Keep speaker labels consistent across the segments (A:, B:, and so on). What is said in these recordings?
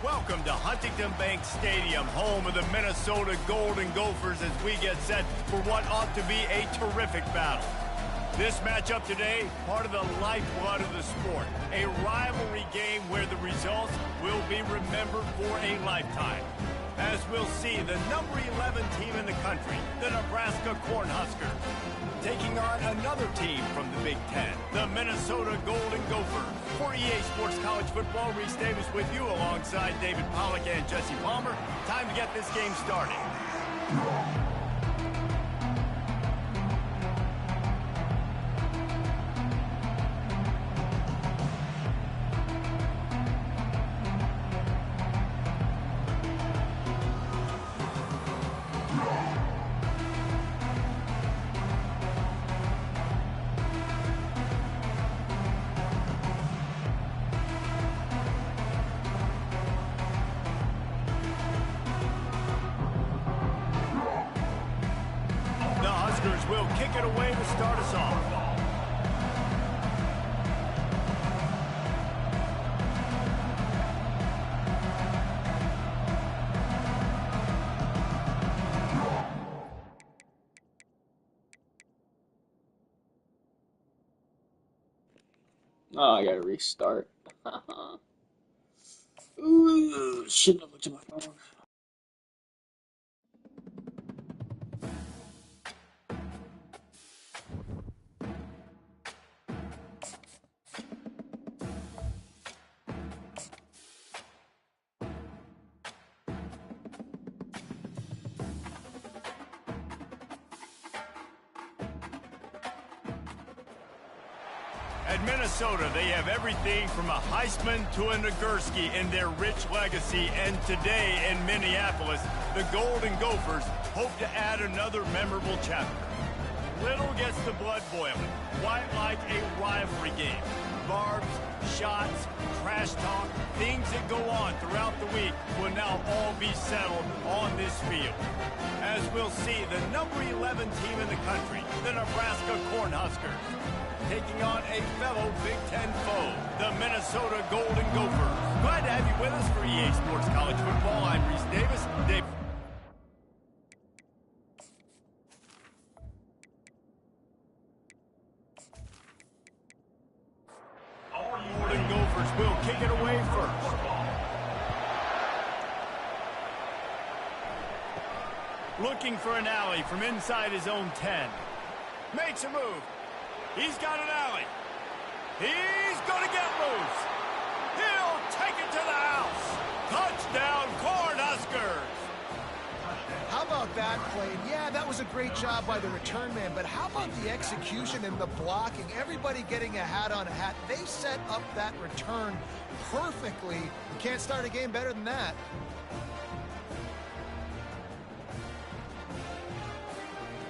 A: Welcome to Huntington Bank Stadium, home of the Minnesota Golden Gophers, as we get set for what ought to be a terrific battle. This matchup today, part of the lifeblood of the sport, a rivalry game where the results will be remembered for a lifetime. As we'll see, the number 11 team in the country, the Nebraska Cornhuskers, taking on another team from the Big Ten, the Minnesota Golden Gophers. For EA Sports College Football, Reese Davis with you alongside David Pollack and Jesse Palmer. Time to get this game started. Will kick it away to start us off.
B: Oh, I gotta restart. Ooh, shouldn't have looked at my phone.
A: At Minnesota, they have everything from a Heisman to a Nagurski in their rich legacy, and today in Minneapolis, the Golden Gophers hope to add another memorable chapter. Little gets the blood boiling, quite like a rivalry game. Barbs, shots, trash talk, things that go on throughout the week will now all be settled on this field. As we'll see, the number 11 team in the country, the Nebraska Cornhuskers, taking on a fellow Big Ten foe, the Minnesota Golden Gophers. Glad to have you with us for EA Sports College Football. I'm Reese Davis. Golden Gophers will kick it away first. Looking for an alley from inside his own 10. Makes a move. He's got an alley. He's going to get loose. He'll take it to the house. Touchdown, Cornhuskers.
C: How about that play? Yeah, that was a great job by the return man, but how about the execution and the blocking? Everybody getting a hat on a hat. They set up that return perfectly. You can't start a game better than that.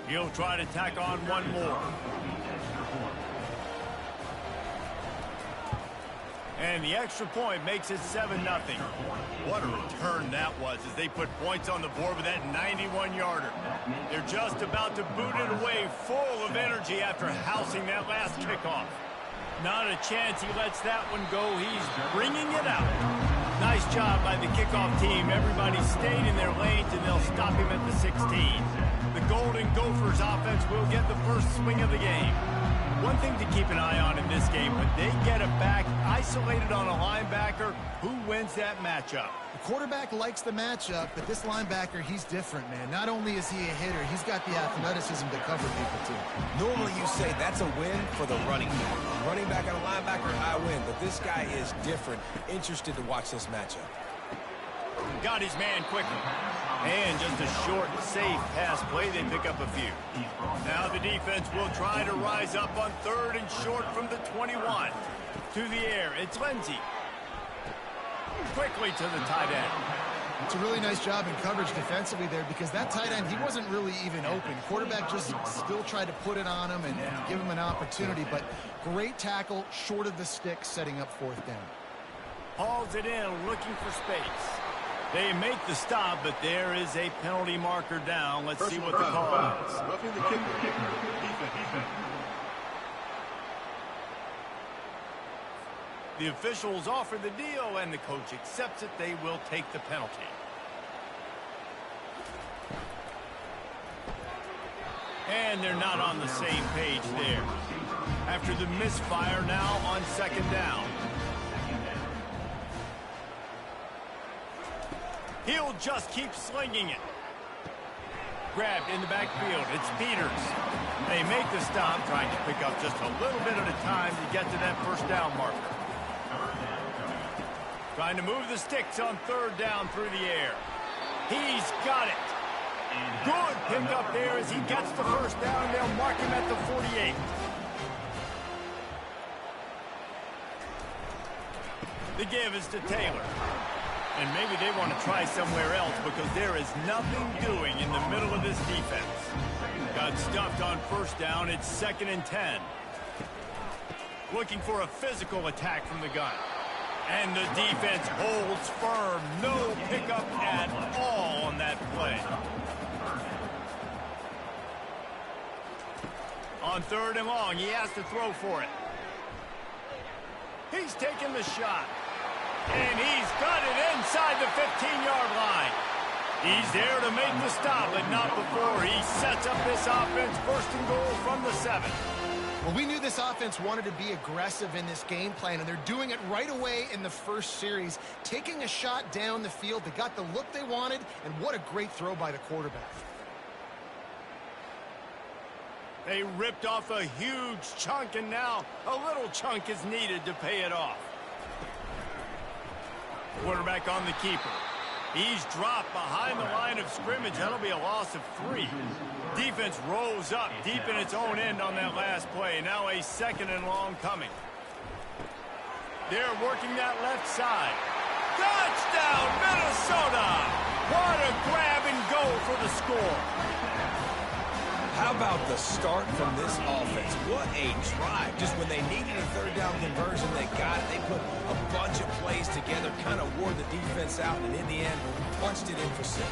A: He'll try to tack on one more. And the extra point makes it 7-0. What a return that was as they put points on the board with that 91-yarder. They're just about to boot it away full of energy after housing that last kickoff. Not a chance he lets that one go. He's bringing it out. Nice job by the kickoff team. Everybody stayed in their lanes, and they'll stop him at the 16. The Golden Gophers offense will get the first swing of the game. One thing to keep an eye on in this game, when they get it back, isolated on a linebacker, who wins that matchup?
C: The quarterback likes the matchup, but this linebacker, he's different, man. Not only is he a hitter, he's got the athleticism to cover people, too.
D: Normally you say that's a win for the running back. Running back on a linebacker, I win. But this guy is different. Interested to watch this matchup.
A: Got his man quickly. And just a short, safe pass play. They pick up a few. Now the defense will try to rise up on 3rd and short from the 21. To the air, it's Lindsey. Quickly to the tight end.
C: It's a really nice job in coverage defensively there because that tight end, he wasn't really even open. Quarterback just still tried to put it on him and give him an opportunity, but great tackle short of the stick, setting up 4th down.
A: Hauls it in, looking for space. They make the stop, but there is a penalty marker down. Let's see what the call is.
E: Roughing the kicker. Defense.
A: The officials offer the deal, and the coach accepts it. They will take the penalty. And they're not on the same page there. After the misfire, now on 2nd down. He'll just keep slinging it. Grabbed in the backfield. It's Peters. They make the stop, trying to pick up just a little bit at a time to get to that 1st down marker. Trying to move the sticks on 3rd down through the air. He's got it. Good pickup there as he gets the 1st down. They'll mark him at the 48. The give is to Taylor. And maybe they want to try somewhere else because there is nothing doing in the middle of this defense. Got stuffed on 1st down. It's 2nd and 10. Looking for a physical attack from the gun. And the defense holds firm. No pickup at all on that play. On 3rd and long, he has to throw for it. He's taking the shot. And he's got it inside the 15-yard line. He's there to make the stop, but not before he sets up this offense 1st and goal from the 7.
C: Well, we knew this offense wanted to be aggressive in this game plan, and they're doing it right away in the 1st series, taking a shot down the field. They got the look they wanted, and what a great throw by the quarterback.
A: They ripped off a huge chunk, and now a little chunk is needed to pay it off. Quarterback on the keeper. He's dropped behind the line of scrimmage. That'll be a loss of 3. Defense rose up deep in its own end on that last play. Now a 2nd and long coming. They're working that left side. Touchdown, Minnesota! What a grab and go for the score.
D: How about the start from this offense? What a drive. Just when they needed a 3rd down conversion, they got it. They put a bunch of plays together, kind of wore the defense out, and in the end, punched it in for 6.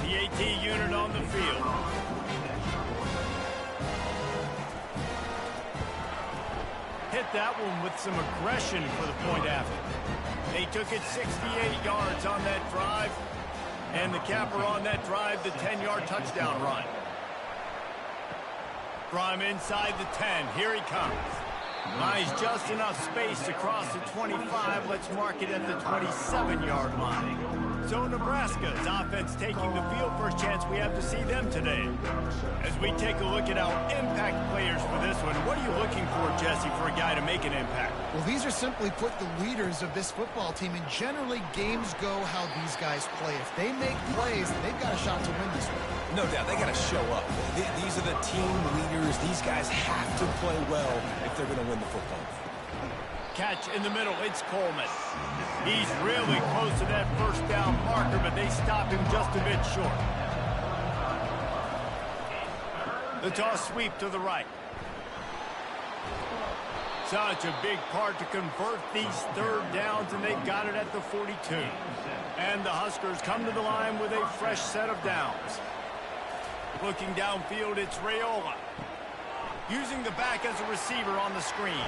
A: The AT unit on the field. Hit that one with some aggression for the point after. They took it 68 yards on that drive, and the capper on that drive, the 10-yard touchdown run. From inside the 10, here he comes. Buys just enough space to cross the 25. Let's mark it at the 27-yard line. So Nebraska's offense taking the field. First chance we have to see them today. As we take a look at our impact players for this one, what are you looking for, Jesse, for a guy to make an impact?
C: Well, these are simply put the leaders of this football team, and generally games go how these guys play. If they make plays, they've got a shot to win this one.
D: No doubt, they got to show up. These are the team leaders. These guys have to play well if they're going to win the football game.
A: Catch in the middle, it's Coleman. He's really close to that 1st down marker, but they stop him just a bit short. The toss sweep to the right. Such a big part to convert these 3rd downs, and they've got it at the 42. And the Huskers come to the line with a fresh set of downs. Looking downfield, it's Raiola. Using the back as a receiver on the screen.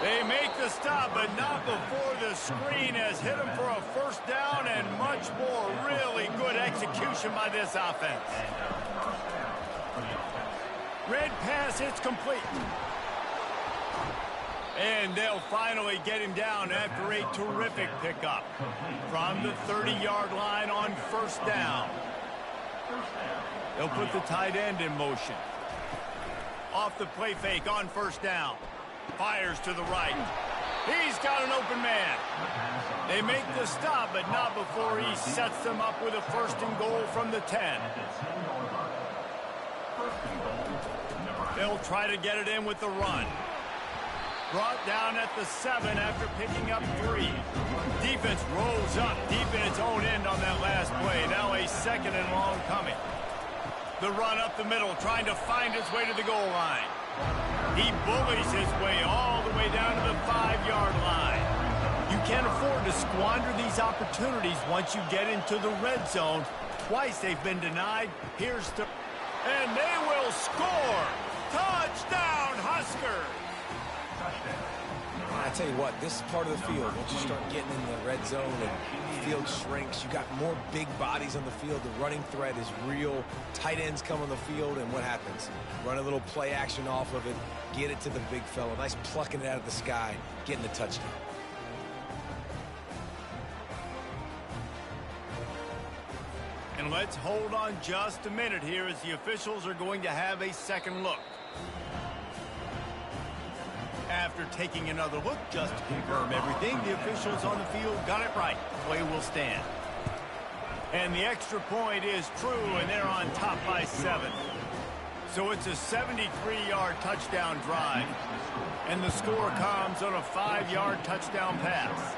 A: They make the stop, but not before the screen has hit them for a first down and much more. Really good execution by this offense. Red pass, it's complete. And they'll finally get him down after a terrific pickup from the 30-yard line on first down. They'll put the tight end in motion. Off the play fake on first down. Fires to the right. He's got an open man. They make the stop, but not before he sets them up with a first and goal from the 10. They'll try to get it in with the run. Brought down at the 7 after picking up 3. Defense rolls up deep in its own end on that last play. Now a second and long coming. The run up the middle, trying to find his way to the goal line. He bullies his way all the way down to the 5-yard line. You can't afford to squander these opportunities once you get into the red zone. Twice they've been denied. Here's to... And they will score! Touchdown, Huskers!
D: I tell you what, this part of the field, once you start getting in the red zone and the field shrinks, you got more big bodies on the field. The running threat is real. Tight ends come on the field, and what happens? Run a little play action off of it, get it to the big fella. Nice plucking it out of the sky, getting the touchdown.
A: And let's hold on just a minute here as the officials are going to have a second look. After taking another look just to confirm everything, the officials on the field got it right. Play will stand. And the extra point is true, and they're on top by 7. So it's a 73-yard touchdown drive. And the score comes on a 5-yard touchdown pass.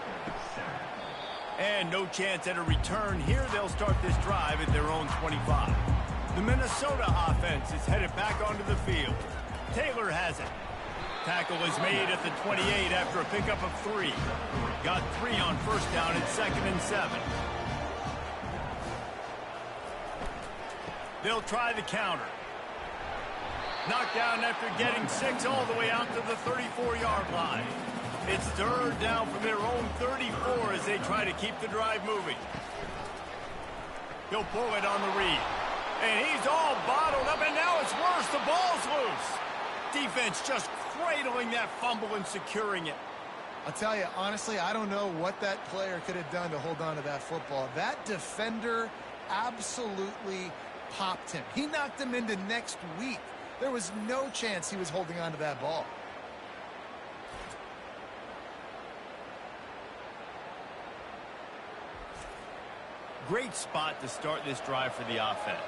A: And no chance at a return here. They'll start this drive at their own 25. The Minnesota offense is headed back onto the field. Taylor has it. Tackle is made at the 28 after a pickup of 3. Got 3 on first down at 2nd and 7. They'll try the counter. Knocked down after getting 6 all the way out to the 34-yard line. It's 3rd down from their own 34 as they try to keep the drive moving. He'll pull it on the read. And he's all bottled up, and now it's worse. The ball's loose. Defense just cradling that fumble and securing it.
C: I'll tell you, honestly, I don't know what that player could have done to hold on to that football. That defender absolutely popped him. He knocked him into next week. There was no chance he was holding on to that ball.
A: Great spot to start this drive for the offense.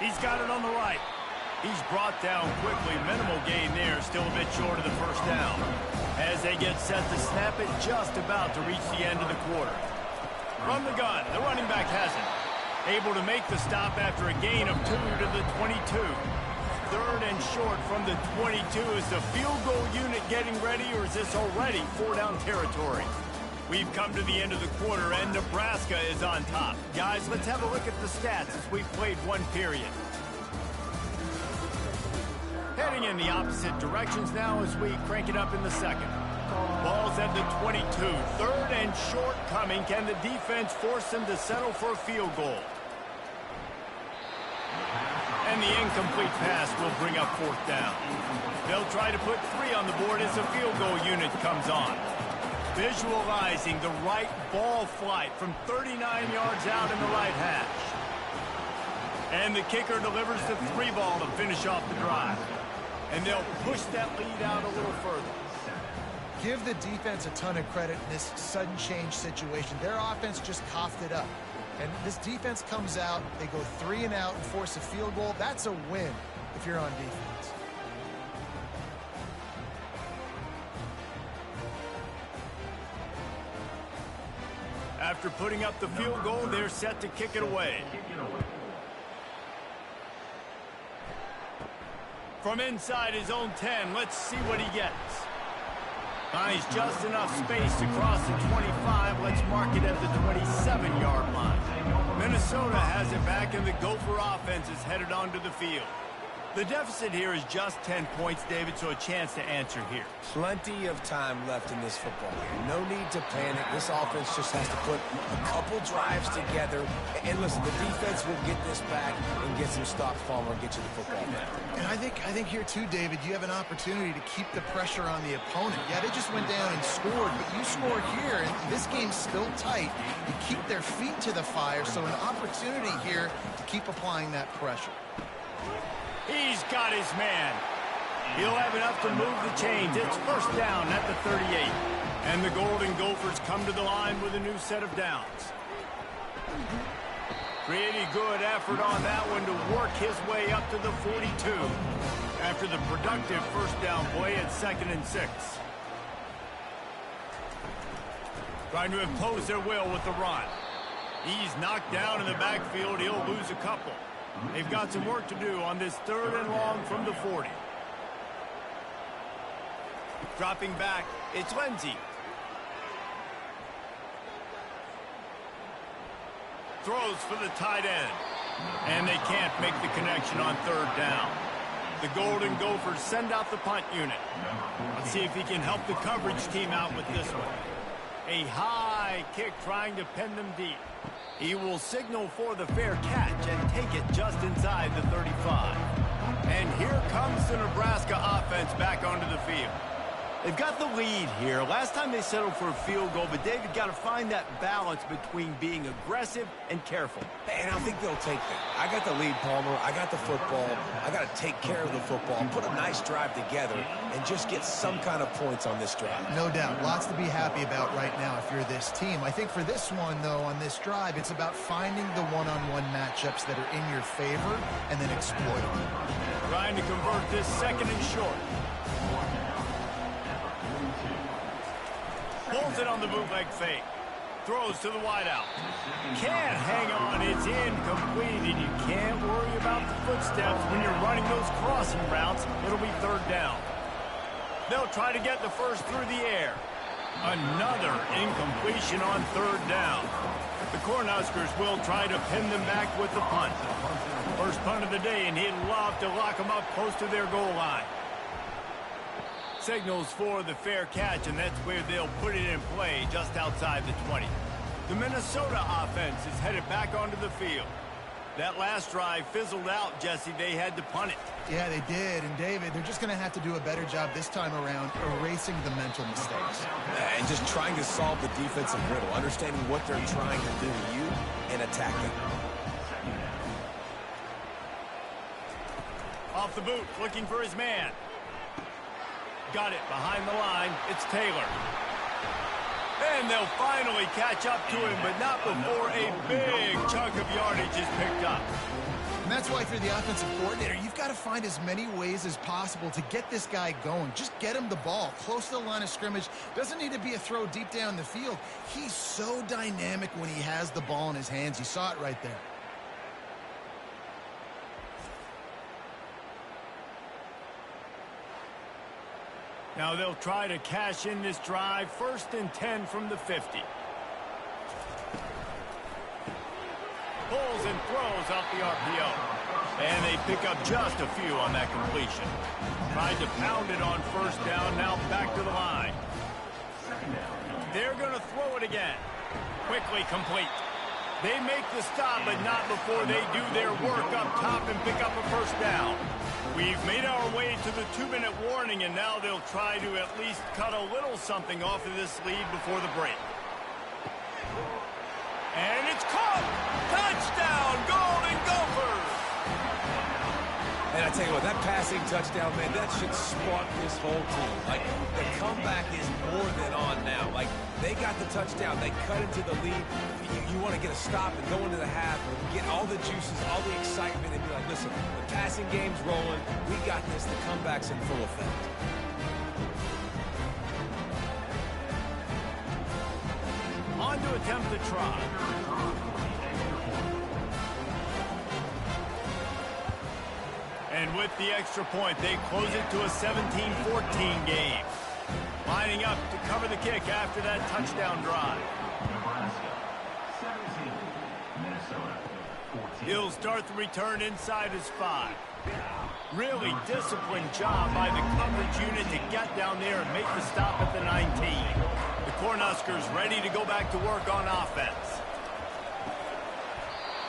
A: He's got it on the right. He's brought down quickly. Minimal gain there. Still a bit short of the first down. As they get set to snap it, just about to reach the end of the quarter. From the gun, the running back has it. Able to make the stop after a gain of 2 to the 22. 3rd and short from the 22. Is the field goal unit getting ready, or is this already 4-down territory? We've come to the end of the quarter, and Nebraska is on top. Guys, let's have a look at the stats as we've played one period. Heading in the opposite directions now as we crank it up in the second. Ball's at the 22. 3rd and short coming. Can the defense force them to settle for a field goal? And the incomplete pass will bring up 4th down. They'll try to put 3 on the board as the field goal unit comes on. Visualizing the right ball flight from 39 yards out in the right hash. And the kicker delivers the 3 ball to finish off the drive. And they'll push that lead out a little further.
C: Give the defense a ton of credit in this sudden change situation. Their offense just coughed it up. And this defense comes out, they go 3 and out and force a field goal. That's a win if you're on defense.
A: After putting up the field goal, they're set to kick it away. From inside his own 10, let's see what he gets. Finds just enough space to cross the 25. Let's mark it at the 27-yard line. Minnesota has it back, and the Gopher offense is headed onto the field. The deficit here is just 10 points, David, so a chance to answer here.
D: Plenty of time left in this football game. No need to panic. This offense just has to put a couple drives together. And listen, the defense will get this back and get some stops, Palmer, and get you the football back.
C: And I think here too, David, you have an opportunity to keep the pressure on the opponent. Yeah, they just went down and scored, but you score here, and this game's still tight. You keep their feet to the fire, so an opportunity here to keep applying that pressure.
A: He's got his man. He'll have enough to move the chains. It's first down at the 38. And the Golden Gophers come to the line with a new set of downs. Pretty good effort on that one to work his way up to the 42 after the productive first down play at 2nd and 6. Trying to impose their will with the run. He's knocked down in the backfield. He'll lose a couple. They've got some work to do on this 3rd and long from the 40. Dropping back, it's Lindsey. Throws for the tight end. And they can't make the connection on 3rd down. The Golden Gophers send out the punt unit. Let's see if he can help the coverage team out with this one. A high kick trying to pin them deep. He will signal for the fair catch and take it just inside the 35. And here comes the Nebraska offense back onto the field. They've got the lead here. Last time they settled for a field goal, but David got to find that balance between being aggressive and careful.
D: And I think they'll take that. I got the lead, Palmer. I got the football. I got to take care of the football, put a nice drive together, and just get some kind of points on this drive.
C: No doubt. Lots to be happy about right now if you're this team. I think for this one, though, on this drive, it's about finding the one-on-one matchups that are in your favor and then exploiting them.
A: Trying to convert this 2nd and short. Pulls it on the bootleg fake. Throws to the wideout. Can't hang on. It's incomplete, and you can't worry about the footsteps when you're running those crossing routes. It'll be 3rd down. They'll try to get the first through the air. Another incompletion on 3rd down. The Cornhuskers will try to pin them back with the punt. First punt of the day, and he'd love to lock them up close to their goal line. Signals for the fair catch, and that's where they'll put it in play just outside the 20. The Minnesota offense is headed back onto the field. That last drive fizzled out, Jesse. They had to punt it.
C: Yeah, they did. And, David, they're just going to have to do a better job this time around erasing the mental mistakes.
D: And just trying to solve the defensive riddle, understanding what they're trying to do to you and attack them.
A: Off the boot, looking for his man. Got it behind the line. It's Taylor. And they'll finally catch up to him, but not before a big chunk of yardage is picked up.
C: And that's why, if you're the offensive coordinator, you've got to find as many ways as possible to get this guy going. Just get him the ball close to the line of scrimmage. Doesn't need to be a throw deep down the field. He's so dynamic when he has the ball in his hands. You saw it right there.
A: Now they'll try to cash in this drive. 1st and 10 from the 50. Pulls and throws off the RPO. And they pick up just a few on that completion. Tried to pound it on 1st down. Now back to the line. They're going to throw it again. Quickly complete. They make the stop, but not before they do their work up top and pick up a 1st down. We've made our way to the 2-minute warning, and now they'll try to at least cut a little something off of this lead before the break. And it's caught! Touchdown, Golden Gophers!
D: And I tell you what, that passing touchdown, man, that should spark this whole team. Like, the comeback is more than on now. Like, they got the touchdown. They cut into the lead. You want to get a stop and go into the half and get all the juices, all the excitement, and be like, listen, the passing game's rolling. We got this. The comeback's in full effect.
A: On to attempt the try. And with the extra point, they close it to a 17-14 game. Lining up to cover the kick after that touchdown drive.
E: Nebraska, 17, Minnesota.
A: He'll start the return inside his 5. Really disciplined job by the coverage unit to get down there and make the stop at the 19. The Cornhuskers ready to go back to work on offense.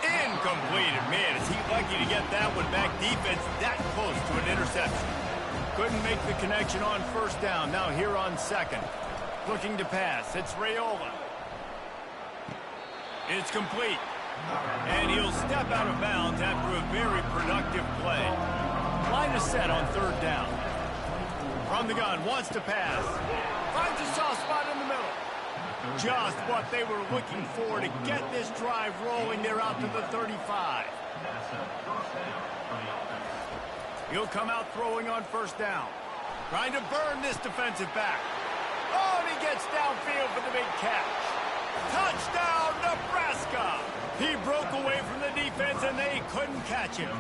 A: Incomplete. Man, is he lucky to get that one back. Defense that close to an interception. Couldn't make the connection on first down. Now here on second. Looking to pass. It's Raiola. It's complete. And he'll step out of bounds after a very productive play. Line is set on third down. From the gun, wants to pass. Finds a soft spot in the middle. Just what they were looking for to get this drive rolling. They're out to the 35. He'll come out throwing on first down. Trying to burn this defensive back. Oh, and he gets downfield for the big catch. Touchdown, Nebraska! He broke away from the defense, and they couldn't catch him.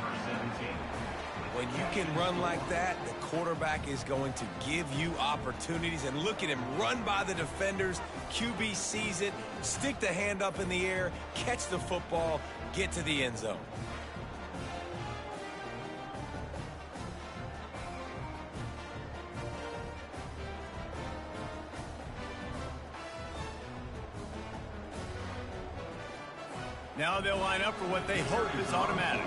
D: When you can run like that, the quarterback is going to give you opportunities. And look at him run by the defenders. QB sees it, stick the hand up in the air, catch the football, get to the end zone.
A: Now they'll line up for what they hope is automatic.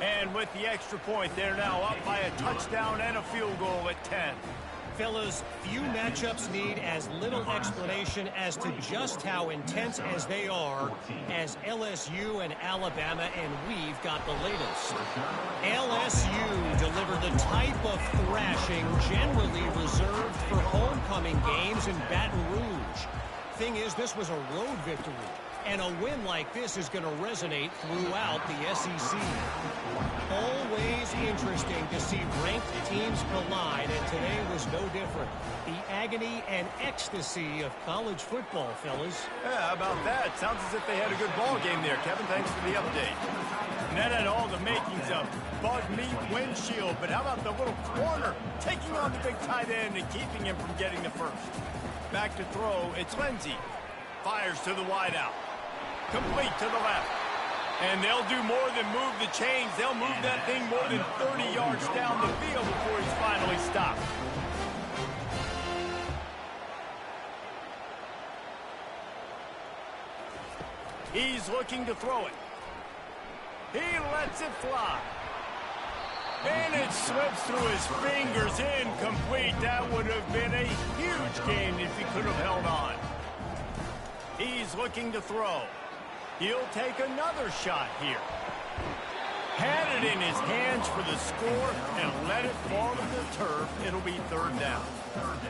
A: And with the extra point, they're now up by a touchdown and a field goal at 10.
F: Fellas, few matchups need as little explanation as to just how intense as they are as LSU and Alabama, and we've got the latest. LSU delivered the type of thrashing generally reserved for homecoming games in Baton Rouge. Thing is, this was a road victory, and a win like this is going to resonate throughout the SEC. Always interesting to see ranked teams collide, and today was no different. The agony and ecstasy of college football, fellas.
A: Yeah, how about that? Sounds as if they had a good ball game there, Kevin. Thanks for the update. And that had all the makings of bug meat windshield, but how about the little corner taking on the big tight end and keeping him from getting the first? Back to throw, it's Lindsey. Fires to the wideout. Complete to the left. And they'll do more than move the chains. They'll move that thing more than 30 yards down the field before he's finally stopped. He's looking to throw it. He lets it fly. And it slips through his fingers. Incomplete. That would have been a huge gain if he could have held on. He's looking to throw. He'll take another shot here. Had it in his hands for the score and let it fall to the turf. It'll be third down.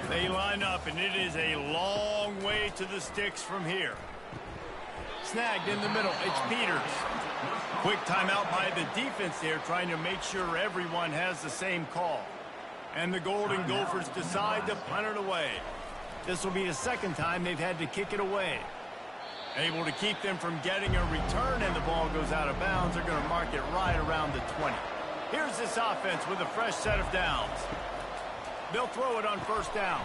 A: They line up, and it is a long way to the sticks from here. Snagged in the middle. It's Peters. Quick timeout by the defense there, trying to make sure everyone has the same call. And the Golden Gophers decide to punt it away. This will be the second time they've had to kick it away. Able to keep them from getting a return, and the ball goes out of bounds. They're going to mark it right around the 20. Here's this offense with a fresh set of downs. They'll throw it on first down.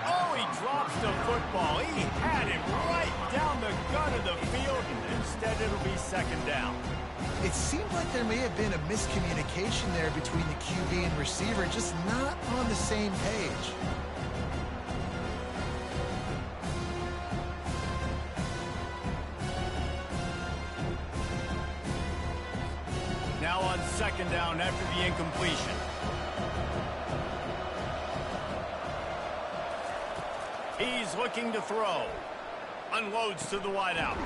A: Oh, he drops the football. He had it right down the gut of the field. Instead, it'll be second down.
C: It seemed like there may have been a miscommunication there between the QB and receiver, just not on the same page.
A: Now on second down after the incompletion. He's looking to throw. Unloads to the wideout.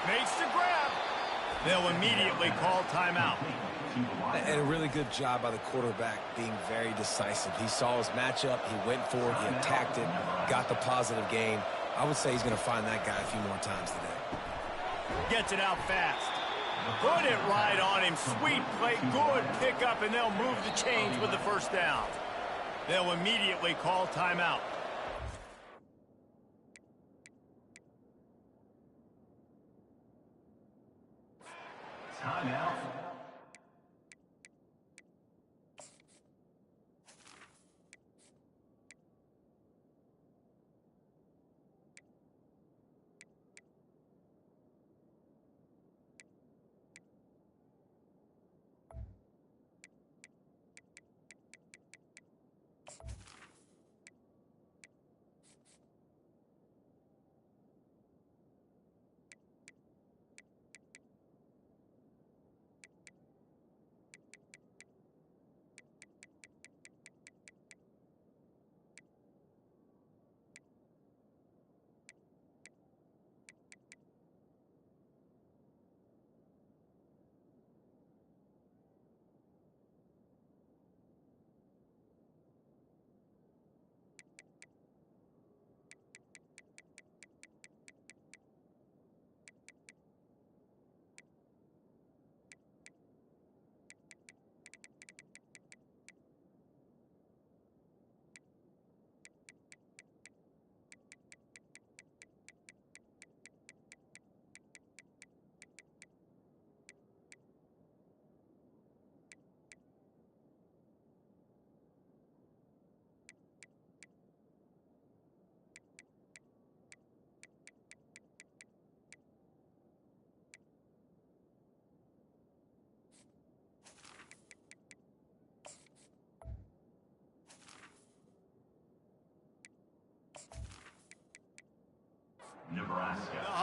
A: Makes the grab. They'll immediately call timeout.
D: And a really good job by the quarterback being very decisive. He saw his matchup. He went for it. He attacked it. Got the positive gain. I would say he's going to find that guy a few more times today.
A: Gets it out fast. Put it right on him. Sweet play. Good pickup, and they'll move the chains with the first down. They'll immediately call timeout.
E: Timeout.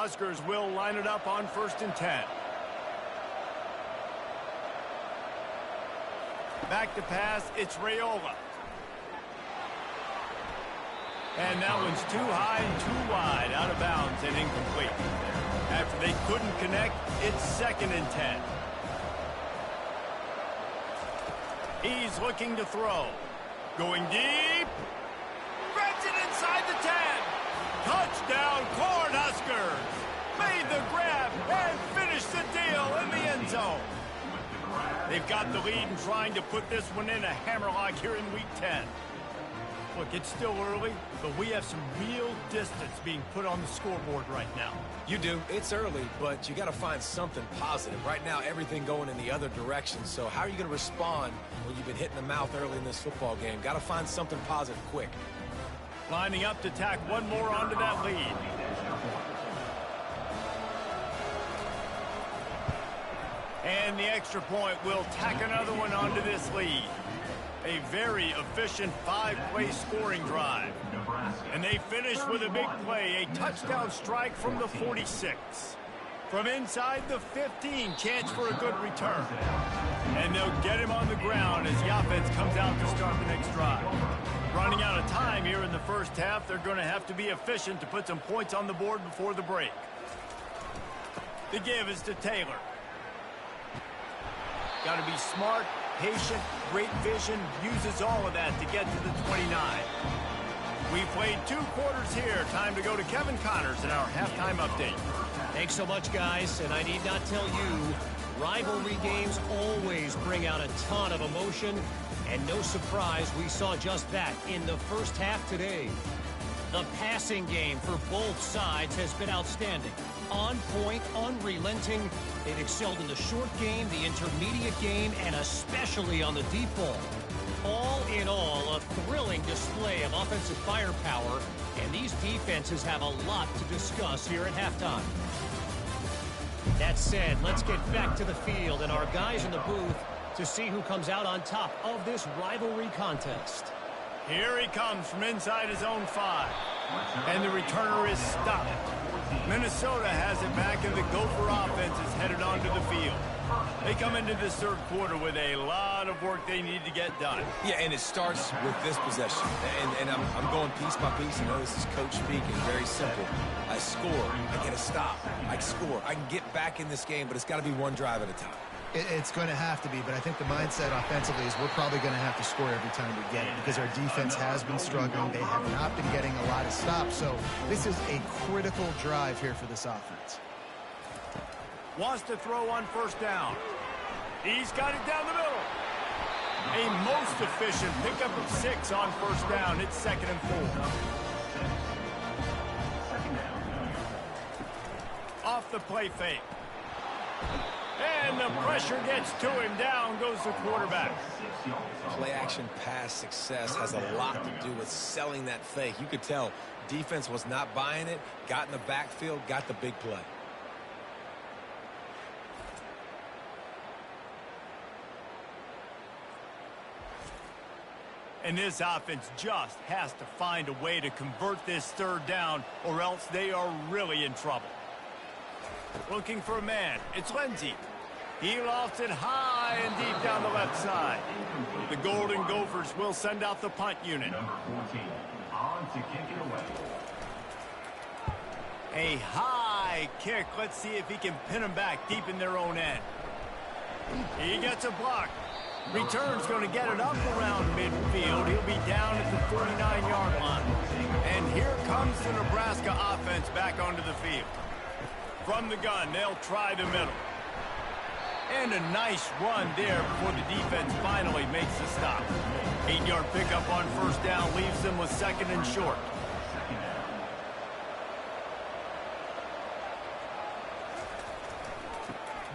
A: Huskers will line it up on 1st and 10. Back to pass, it's Raiola. And that one's too high and too wide, out of bounds and incomplete. After they couldn't connect, it's 2nd and 10. He's looking to throw. Going deep. Grabs it inside the 10. Touchdown, Cornhuskers. Made the grab and finished the deal in the end zone. They've got the lead and trying to put this one in a hammerlock here in Week 10. Look, it's still early, but we have some real distance being put on the scoreboard right now.
D: You do. It's early, but you got to find something positive. Right now, everything going in the other direction. So how are you going to respond when you've been hit in the mouth early in this football game? Got to find something positive quick.
A: Lining up to tack one more onto that lead. And the extra point will tack another one onto this lead. A very efficient 5-play scoring drive. And they finish with a big play, a touchdown strike from the 46. From inside the 15, chance for a good return. And they'll get him on the ground as the offense comes out to start the next drive. Running out of time here in the first half, they're going to have to be efficient to put some points on the board before the break. The give is to Taylor. Got to be smart, patient, great vision, uses all of that to get to the 29. We played 2 quarters here. Time to go to Kevin Connors in our halftime update.
F: Thanks so much, guys, and I need not tell you, rivalry games always bring out a ton of emotion, and no surprise, we saw just that in the first half today. The passing game for both sides has been outstanding. On point, unrelenting. They've excelled in the short game, the intermediate game, and especially on the deep ball. All in all, a thrilling display of offensive firepower, and these defenses have a lot to discuss here at halftime. That said, let's get back to the field and our guys in the booth to see who comes out on top of this rivalry contest.
A: Here he comes from inside his own 5. And the returner is stopped. Minnesota has it back, and the Gopher offense is headed onto the field. They come into this third quarter with a lot of work they need to get done.
D: Yeah, and it starts with this possession. And I'm going piece by piece. I know this is coach speaking. Very simple. I score. I get a stop. I score. I can get back in this game, but it's got to be one drive at a time.
C: It's going to have to be, but I think the mindset offensively is we're probably going to have to score every time we get it because our defense has been struggling. They have not been getting a lot of stops, so this is a critical drive here for this offense.
A: Wants to throw on first down. He's got it down the middle. A most efficient pickup of 6 on first down. It's 2nd and 4. Off the play fake. And the pressure gets to him. Down goes the quarterback.
D: Play action pass success has a lot to do with selling that fake. You could tell defense was not buying it, got in the backfield, got the big play.
A: And this offense just has to find a way to convert this third down, or else they are really in trouble. Looking for a man. It's Lindsey. He lofts it high and deep down the left side. The Golden Gophers will send out the punt unit.
E: Number 14, on to kick it away.
A: A high kick. Let's see if he can pin them back deep in their own end. He gets a block. Return's going to get it up around midfield. He'll be down at the 49-yard line. And here comes the Nebraska offense back onto the field. From the gun, they'll try the middle. And a nice run there before the defense finally makes the stop. 8-yard pickup on first down leaves them with 2nd and short.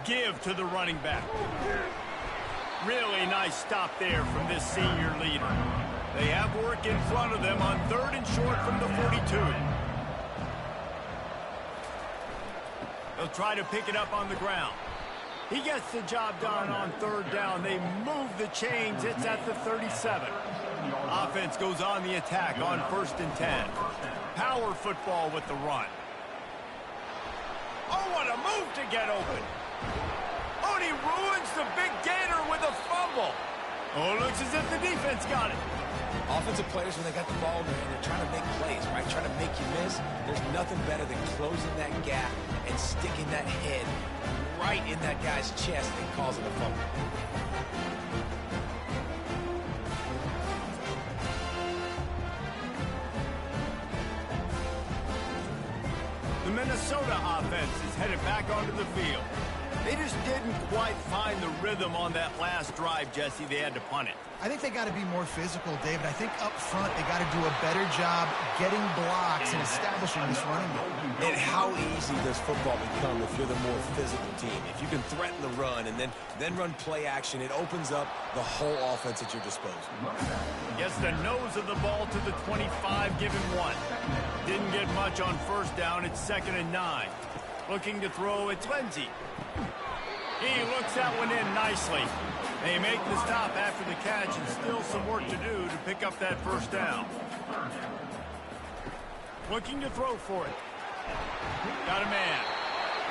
A: Give to the running back. Really nice stop there from this senior leader. They have work in front of them on 3rd and short from the 42. They'll try to pick it up on the ground. He gets the job done on 3rd down. They move the chains. It's at the 37. Offense goes on the attack on 1st and 10. Power football with the run. What a move to get open. Oh, and he ruins the big gainer with a fumble. Oh, it looks as if the defense got it.
D: Offensive players, when they got the ball in their hand, they're trying to make plays, right? Trying to make you miss. There's nothing better than closing that gap and sticking that head right in that guy's chest and causing a fumble.
A: The Minnesota offense is headed back onto the field. They just didn't quite find the rhythm on that last drive, Jesse. They had to punt it.
C: I think they got to be more physical, David. I think up front they got to do a better job getting blocks and establishing this running game.
D: And how easy does football become if you're the more physical team? If you can threaten the run and then run play action, it opens up the whole offense at your disposal.
A: Gets the nose of the ball to the 25, given one. Didn't get much on first down. It's 2nd and 9. Looking to throw, it's Lindsey. He looks that one in nicely. They make the stop after the catch, and still some work to do to pick up that first down. Looking to throw for it. Got a man.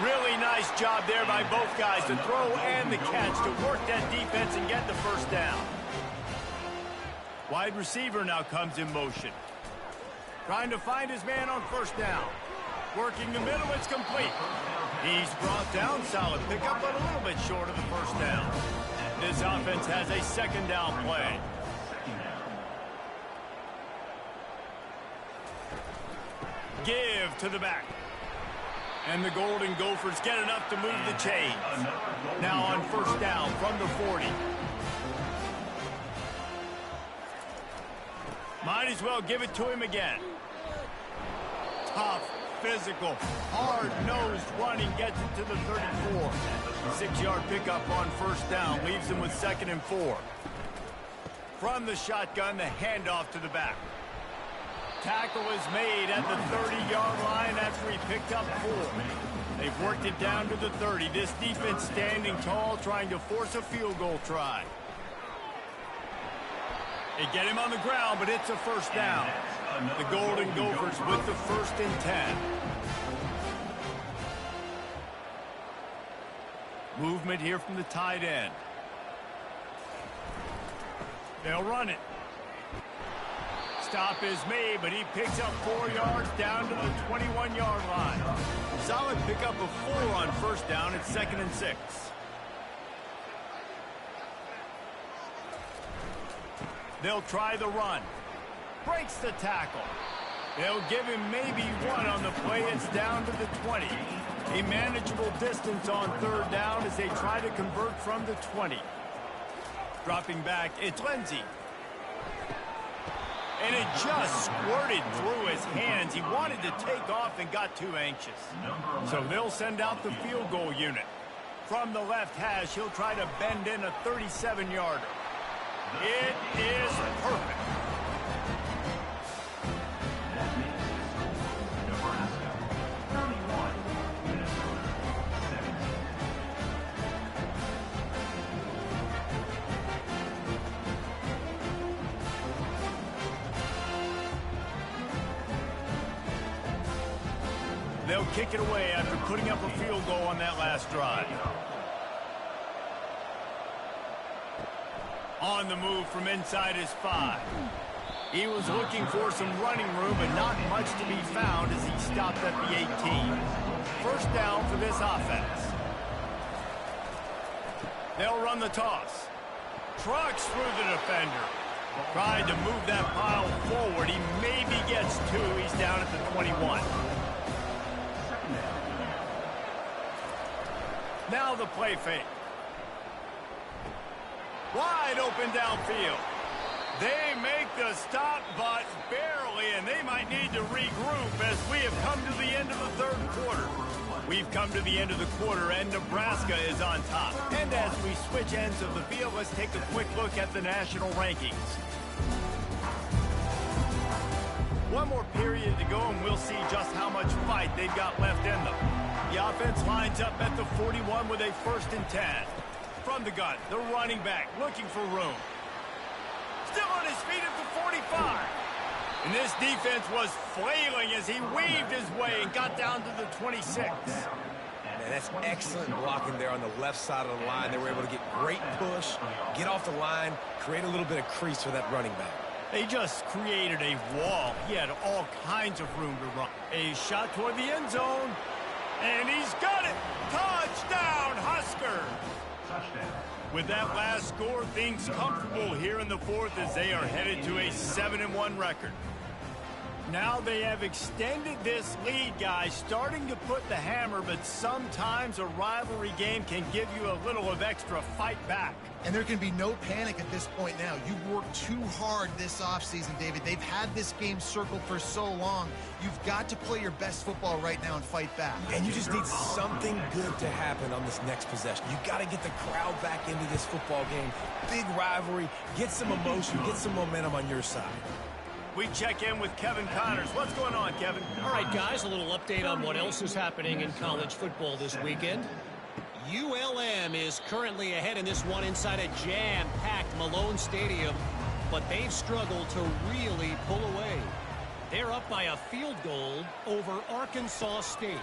A: Really nice job there by both guys, the throw and the catch, to work that defense and get the first down. Wide receiver now comes in motion. Trying to find his man on first down. Working the middle, it's complete. He's brought down, solid pickup, but a little bit short of the first down. This offense has a 2nd down play. Give to the back. And the Golden Gophers get enough to move the chains. Now on first down from the 40. Might as well give it to him again. Tough, physical, hard-nosed running gets it to the 34. 6-yard pickup on first down leaves him with 2nd and 4. From the shotgun, the handoff to the back. Tackle is made at the 30-yard line after he picked up 4. They've worked it down to the 30. This defense standing tall, trying to force a field goal try. They get him on the ground, but it's a first down. The Golden Gophers with the 1st and 10. Movement here from the tight end. They'll run it. Stop is made, but he picks up 4 yards down to the 21-yard line. Solid pickup of 4 on first down. It's 2nd and 6. They'll try the run. Breaks the tackle. They'll give him maybe 1 on the play. It's down to the 20. A manageable distance on 3rd down as they try to convert from the 20. Dropping back, it's Lindsey. And it just squirted through his hands. He wanted to take off and got too anxious. So they'll send out the field goal unit. From the left hash, he'll try to bend in a 37-yarder. It is perfect.
E: Nebraska, 31, Minnesota, 7.
A: They'll kick it away after putting up a field goal on that last drive. On the move from inside his 5. He was looking for some running room, but not much to be found as he stopped at the 18. First down for this offense. They'll run the toss. Trucks through the defender. Tried to move that pile forward. He maybe gets 2. He's down at the 21. Now the play fake. Wide open downfield. They make the stop, but barely, and they might need to regroup as we have come to the end of the 3rd quarter. We've come to the end of the quarter, and Nebraska is on top. And as we switch ends of the field, let's take a quick look at the national rankings. One more period to go, and we'll see just how much fight they've got left in them. The offense lines up at the 41 with a 1st and 10. From the gun, the running back looking for room. Still on his feet at the 45. And this defense was flailing as he weaved his way and got down to the 26.
D: Man, that's excellent blocking there on the left side of the line. They were able to get great push, get off the line, create a little bit of crease for that running back.
A: They just created a wall. He had all kinds of room to run. A shot toward the end zone, and he's got it. Touchdown, Huskers!
E: Touchdown.
A: With that last score, things comfortable here in the fourth as they are headed to a 7-1 record. Now they have extended this lead, guys, starting to put the hammer, but sometimes a rivalry game can give you a little of extra fight back.
C: And there can be no panic at this point now. You've worked too hard this offseason, David. They've had this game circled for so long. You've got to play your best football right now and fight back.
D: And you just need something good to happen on this next possession. You got to get the crowd back into this football game. Big rivalry. Get some emotion. Get some momentum on your side.
A: We check in with Kevin Connors. What's going on, Kevin?
F: All right, guys, a little update on what else is happening in college football this weekend. ULM is currently ahead in this one inside a jam-packed Malone Stadium, but they've struggled to really pull away. They're up by a field goal over Arkansas State.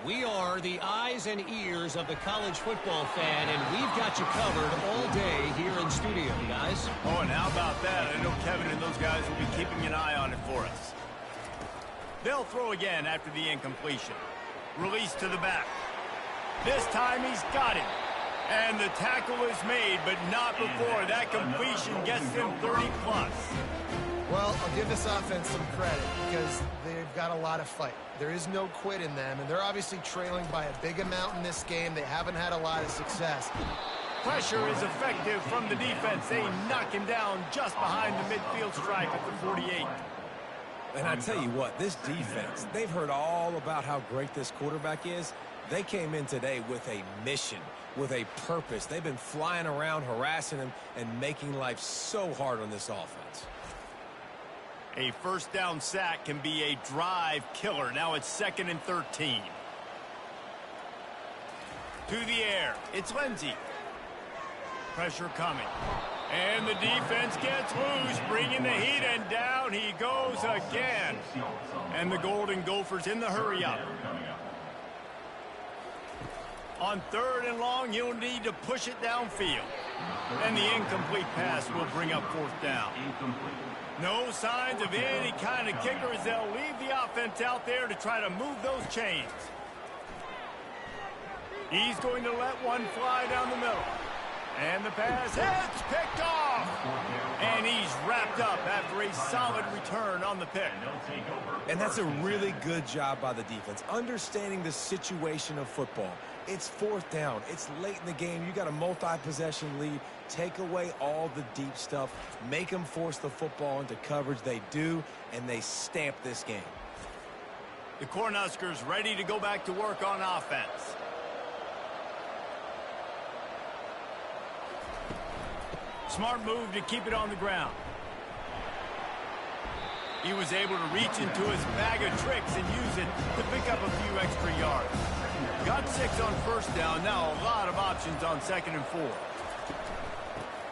F: We are the eyes and ears of the college football fan, and we've got you covered all day here in studio, guys.
A: Oh, and how about that? I know Kevin and those guys will be keeping an eye on it for us. They'll throw again after the incompletion. Release to the back. This time he's got it. And the tackle is made, but not before that completion gets them 30+.
C: Well, I'll give this offense some credit because they've got a lot of fight. There is no quit in them, and they're obviously trailing by a big amount in this game. They haven't had a lot of success.
A: Pressure is effective from the defense. They knock him down just behind the midfield stripe at the 48.
D: And I tell you what, this defense, they've heard all about how great this quarterback is. They came in today with a mission, with a purpose. They've been flying around, harassing him, and making life so hard on this offense.
A: A first down sack can be a drive killer. Now it's 2nd and 13. To the air. It's Lindsey. Pressure coming. And the defense gets loose, bringing the heat, and down he goes again. And the Golden Gophers in the hurry-up. On 3rd and long, you'll need to push it downfield. And the incomplete pass will bring up 4th down. No signs of any kind of kicker as they'll leave the offense out there to try to move those chains. He's going to let one fly down the middle. And the pass hits, picked off. And he's wrapped up after a solid return on the pick.
D: And that's a really good job by the defense, understanding the situation of football. It's 4th down. It's late in the game. You got a multi-possession lead. Take away all the deep stuff. Make them force the football into coverage. They do, and they stamp this game.
A: The Cornhuskers ready to go back to work on offense. Smart move to keep it on the ground. He was able to reach into his bag of tricks and use it to pick up a few extra yards. Got 6 on 1st down. Now a lot of options on 2nd and 4.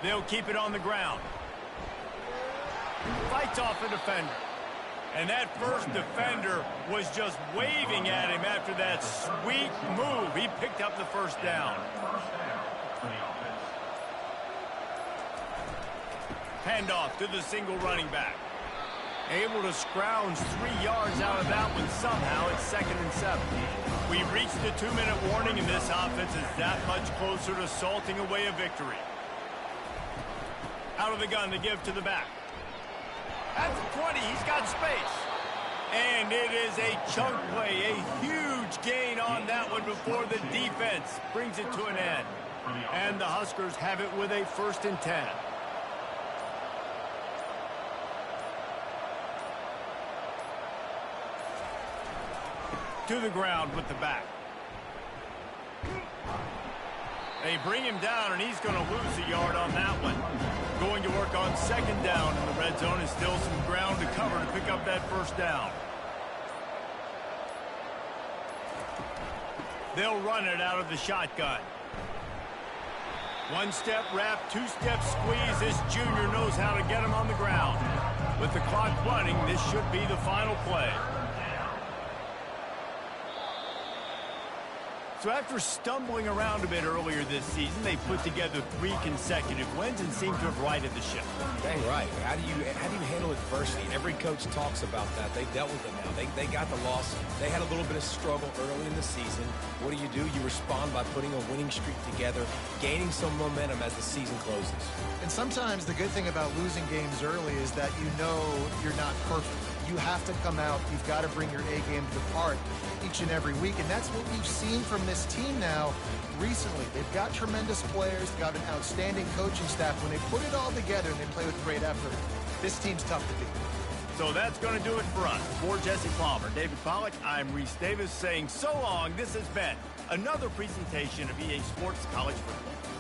A: They'll keep it on the ground. Fights off a defender. And that first defender was just waving at him after that sweet move. He picked up the 1st down. Handoff to the single running back. Able to scrounge 3 yards out of that one somehow. It's 2nd and 7. We reached the 2-minute warning, and this offense is that much closer to salting away a victory. Out of the gun to give to the back. At the 20, he's got space. And it is a chunk play, a huge gain on that one before the defense brings it to an end. And the Huskers have it with a 1st and 10. To the ground with the back. They bring him down, and he's going to lose a yard on that one. Going to work on 2nd down in the red zone, and still some ground to cover to pick up that 1st down. They'll run it out of the shotgun. 1-step wrap, 2-step squeeze. This junior knows how to get him on the ground. With the clock running, this should be the final play. So after stumbling around a bit earlier this season, they put together 3 consecutive wins and seem to have righted the ship.
D: Dang right. How do you handle adversity? Every coach talks about that. They dealt with it now. They got the loss. They had a little bit of struggle early in the season. What do? You respond by putting a winning streak together, gaining some momentum as the season closes.
C: And sometimes the good thing about losing games early is that you know you're not perfect. You have to come out. You've got to bring your A game to the park each and every week. And that's what we've seen from this team now recently. They've got tremendous players, got an outstanding coaching staff. When they put it all together and they play with great effort, this team's tough to beat.
A: So that's going to do it for us. For Jesse Palmer, David Pollack, I'm Reese Davis saying so long. This has been another presentation of EA Sports College Football.